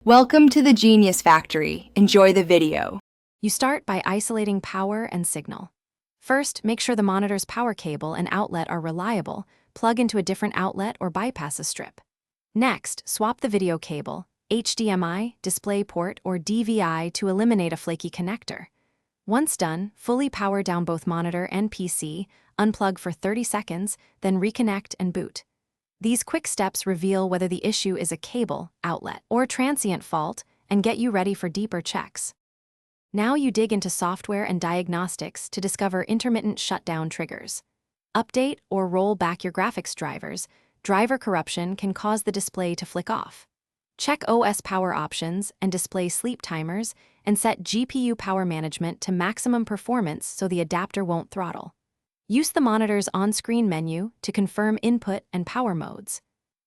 Welcome to the Genius Factory. Enjoy the video. You start by isolating power and signal. First, make sure the monitor's power cable and outlet are reliable. Plug into a different outlet or bypass a strip. Next, swap the video cable, HDMI, DisplayPort, or DVI to eliminate a flaky connector. Once done, fully power down both monitor and PC, unplug for 30 seconds, then reconnect and boot. These quick steps reveal whether the issue is a cable, outlet, or transient fault and get you ready for deeper checks. Now you dig into software and diagnostics to discover intermittent shutdown triggers. Update or roll back your graphics drivers. Driver corruption can cause the display to flick off. Check OS power options and display sleep timers, and set GPU power management to maximum performance so the adapter won't throttle. Use the monitor's on-screen menu to confirm input and power modes.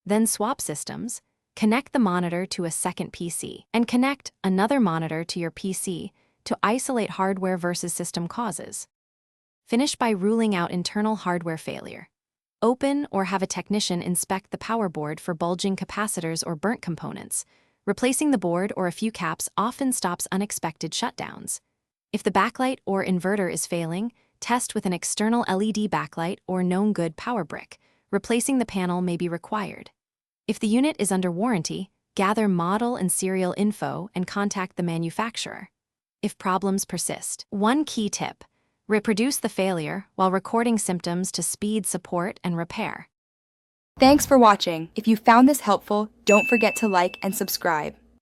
Then swap systems, connect the monitor to a second PC, and connect another monitor to your PC to isolate hardware versus system causes. Finish by ruling out internal hardware failure. Open or have a technician inspect the power board for bulging capacitors or burnt components. Replacing the board or a few caps often stops unexpected shutdowns. If the backlight or inverter is failing, test with an external LED backlight or known good power brick. Replacing the panel may be required. If the unit is under warranty, gather model and serial info and contact the manufacturer. If problems persist, one key tip: reproduce the failure while recording symptoms to speed support and repair. Thanks for watching. If you found this helpful, don't forget to like and subscribe.